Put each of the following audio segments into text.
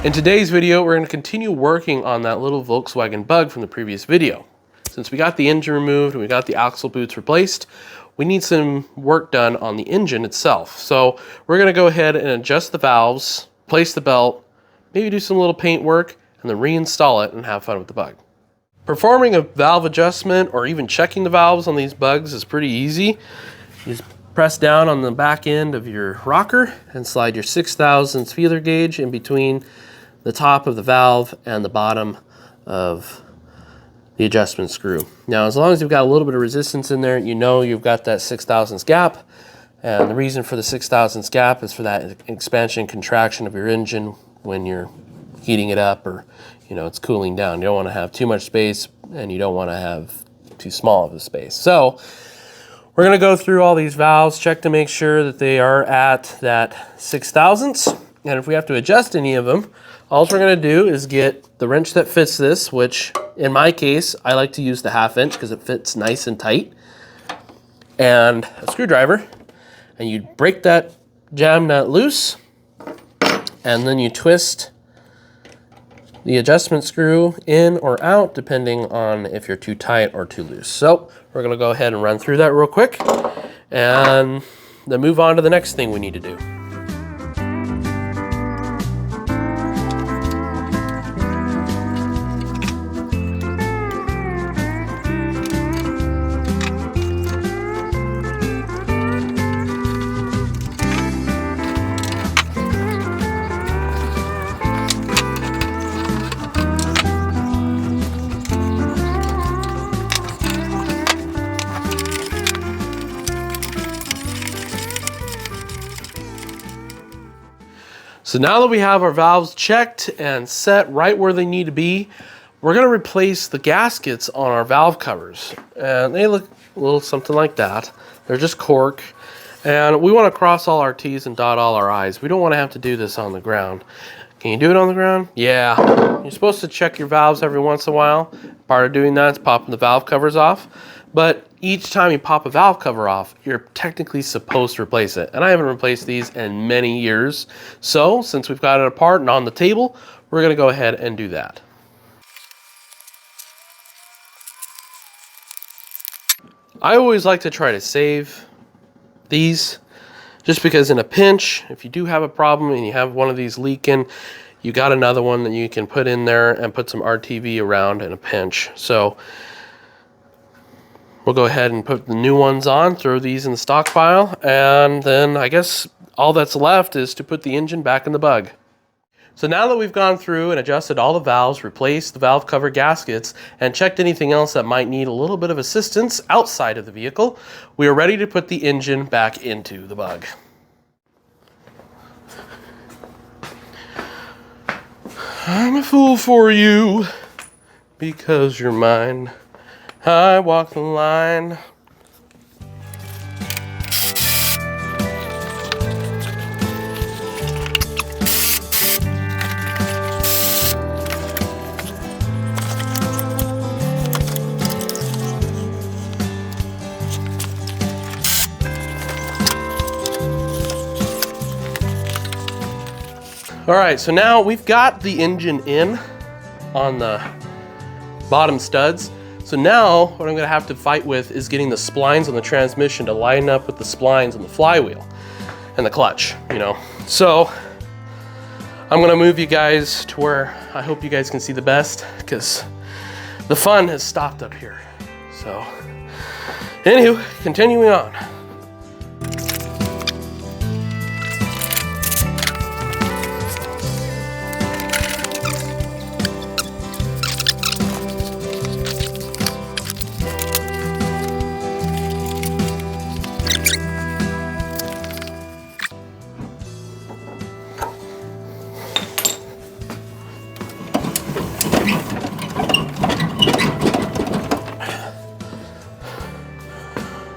In today's video, we're going to continue working on that little Volkswagen bug from the previous video. Since we got the engine removed and we got the axle boots replaced, we need some work done on the engine itself. So we're going to go ahead and adjust the valves, place the belt, maybe do some little paint work, and then reinstall it and have fun with the bug. Performing a valve adjustment or even checking the valves on these bugs is pretty easy. You just press down on the back end of your rocker and slide your 6/1000 feeler gauge in between the top of the valve and the bottom of the adjustment screw. Now, as long as you've got a little bit of resistance in there, you know you've got that 6/1000 gap. And the reason for the 6/1000 gap is for that expansion and contraction of your engine when you're heating it up or it's cooling down. You don't want to have too much space and you don't want to have too small of a space. So we're going to go through all these valves, check to make sure that they are at that 6/1000. And if we have to adjust any of them, all we're going to do is get the wrench that fits this, which in my case, I like to use the 1/2 inch because it fits nice and tight, and a screwdriver. And you break that jam nut loose, and then you twist the adjustment screw in or out, depending on if you're too tight or too loose. So we're going to go ahead and run through that real quick, and then move on to the next thing we need to do. So now that we have our valves checked and set right where they need to be, we're going to replace the gaskets on our valve covers. And they look a little something like that. They're just cork. And we want to cross all our T's and dot all our I's. We don't want to have to do this on the ground. Can you do it on the ground? Yeah. You're supposed to check your valves every once in a while. Part of doing that is popping the valve covers off. But each time you pop a valve cover off, you're technically supposed to replace it. And I haven't replaced these in many years. So since we've got it apart and on the table, we're going to go ahead and do that. I always like to try to save these, just because in a pinch, if you do have a problem and you have one of these leaking, you got another one that you can put in there and put some RTV around in a pinch. So we'll go ahead and put the new ones on, throw these in the stockpile, and then I guess all that's left is to put the engine back in the bug. So now that we've gone through and adjusted all the valves, replaced the valve cover gaskets, and checked anything else that might need a little bit of assistance outside of the vehicle, we are ready to put the engine back into the bug. I'm a fool for you because you're mine. I walk the line. All right, so now we've got the engine in on the bottom studs. So now what I'm gonna have to fight with is getting the splines on the transmission to line up with the splines on the flywheel and the clutch, So I'm gonna move you guys to where I hope you guys can see the best, because the fun has stopped up here. So anywho, continuing on.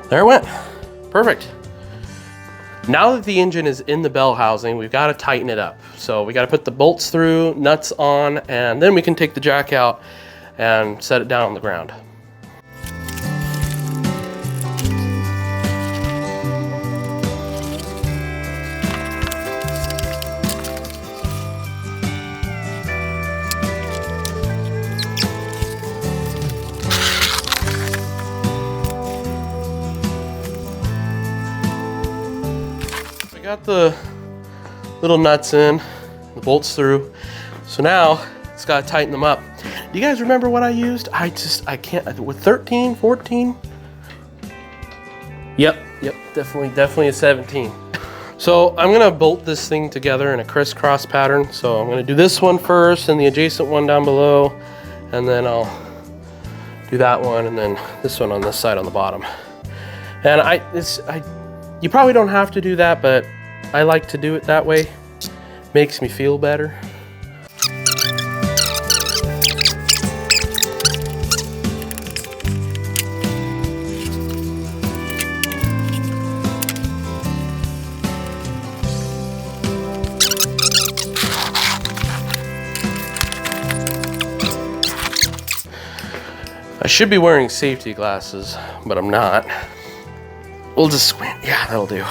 There it went. Perfect. Now that the engine is in the bell housing, we've got to tighten it up. So we got to put the bolts through, nuts on, and then we can take the jack out and set it down on the ground. We got the little nuts in, the bolts through. So now it's got to tighten them up. Do you guys remember what I used? I can't, with 13, 14? Yep, definitely a 17. So I'm gonna bolt this thing together in a crisscross pattern. So I'm gonna do this one first and the adjacent one down below, and then I'll do that one and then this one on this side on the bottom. And you probably don't have to do that, but I like to do it that way. Makes me feel better. I should be wearing safety glasses, but I'm not. We'll just squint. Yeah, that'll do.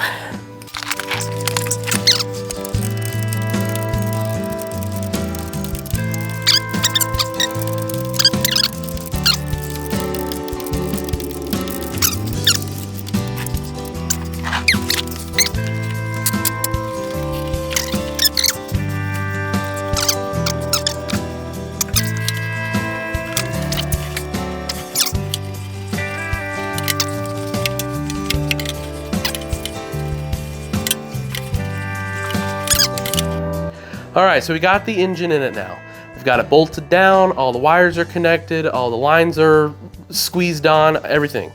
All right, so we got the engine in it now. We've got it bolted down, all the wires are connected, all the lines are squeezed on, everything.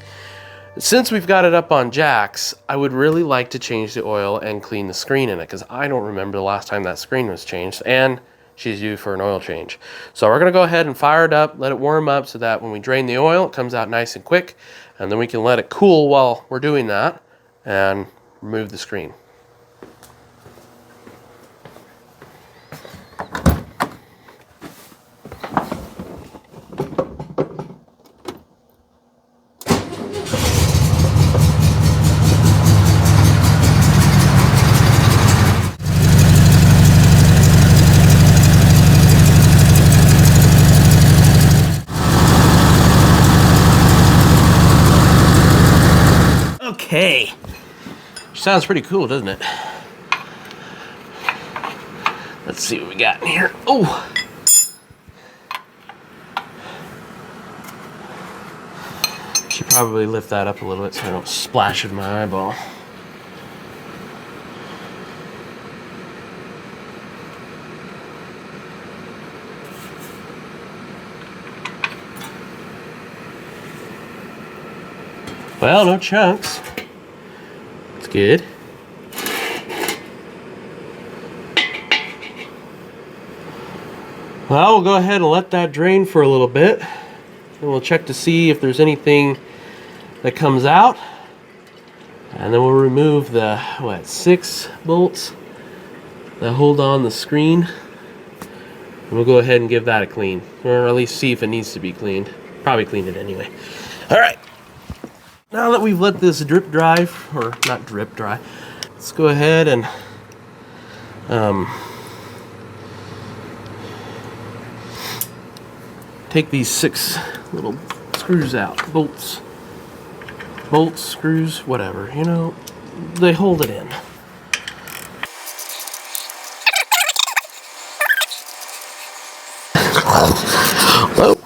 Since we've got it up on jacks, I would really like to change the oil and clean the screen in it, because I don't remember the last time that screen was changed, and she's due for an oil change. So we're gonna go ahead and fire it up, let it warm up so that when we drain the oil, it comes out nice and quick, and then we can let it cool while we're doing that and remove the screen. Okay, sounds pretty cool, doesn't it? Let's see what we got in here. Oh, should probably lift that up a little bit so I don't splash in my eyeball. Well, no chunks. That's good. Well, we'll go ahead and let that drain for a little bit. And we'll check to see if there's anything that comes out. And then we'll remove the, 6 bolts that hold on the screen. And we'll go ahead and give that a clean. Or at least see if it needs to be cleaned. Probably clean it anyway. All right. Now that we've let this drip dry, or not drip dry, let's go ahead and take these 6 little screws out. Bolts, screws, whatever, you know, they hold it in. Whoa.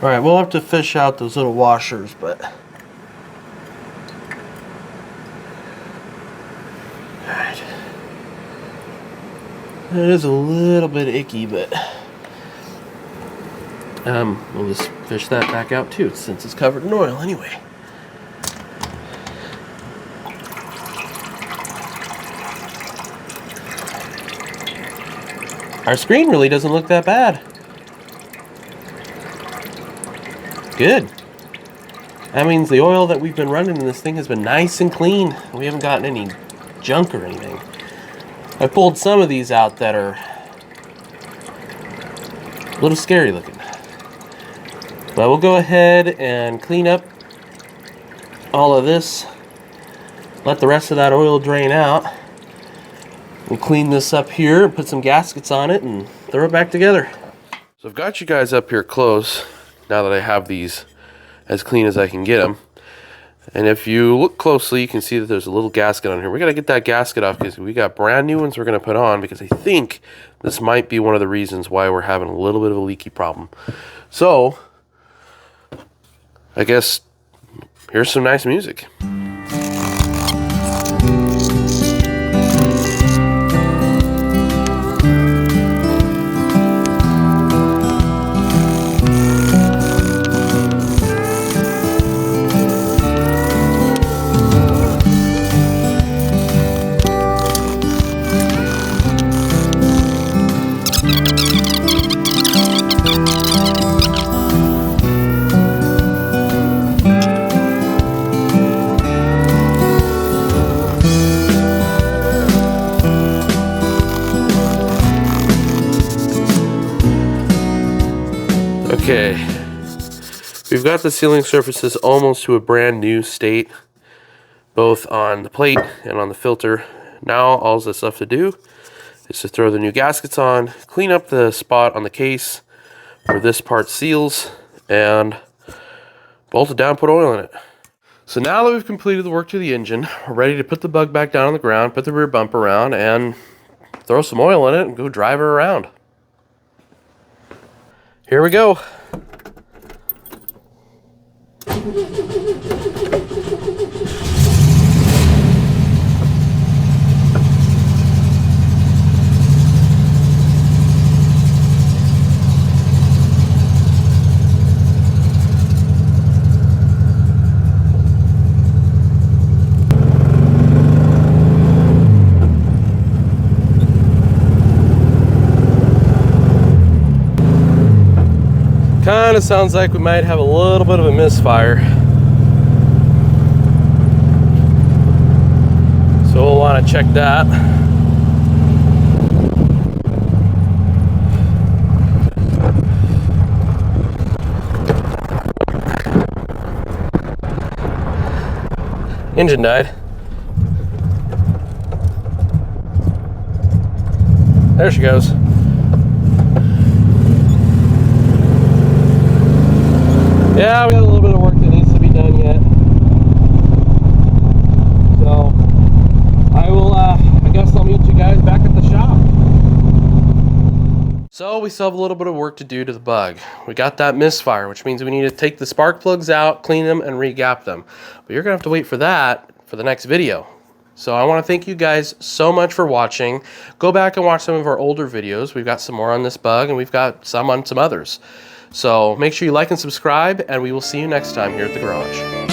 All right, we'll have to fish out those little washers, but all right. It is a little bit icky, but we'll just fish that back out too, since it's covered in oil anyway. Our screen really doesn't look that bad. Good. That means the oil that we've been running in this thing has been nice and clean. We haven't gotten any junk or anything. I pulled some of these out that are a little scary looking. But we'll go ahead and clean up all of this. Let the rest of that oil drain out. We'll clean this up here and put some gaskets on it and throw it back together. So I've got you guys up here close now that I have these as clean as I can get them. And if you look closely, you can see that there's a little gasket on here. We got to get that gasket off because we got brand new ones we're going to put on, because I think this might be one of the reasons why we're having a little bit of a leaky problem. So I guess here's some nice music. Okay, we've got the sealing surfaces almost to a brand new state, both on the plate and on the filter. Now all that's left to do is to throw the new gaskets on, clean up the spot on the case where this part seals, and bolt it down, put oil in it. So now that we've completed the work to the engine, we're ready to put the bug back down on the ground, put the rear bumper around, and throw some oil in it and go drive her around. Here we go. Kind of sounds like we might have a little bit of a misfire. So we'll want to check that. Engine died. There she goes. Yeah, we got a little bit of work that needs to be done yet. So, I guess I'll meet you guys back at the shop. So, we still have a little bit of work to do to the bug. We got that misfire, which means we need to take the spark plugs out, clean them, and re-gap them. But you're going to have to wait for that for the next video. So I want to thank you guys so much for watching. Go back and watch some of our older videos. We've got some more on this bug, and we've got some on some others. So make sure you like and subscribe, and we will see you next time here at the garage.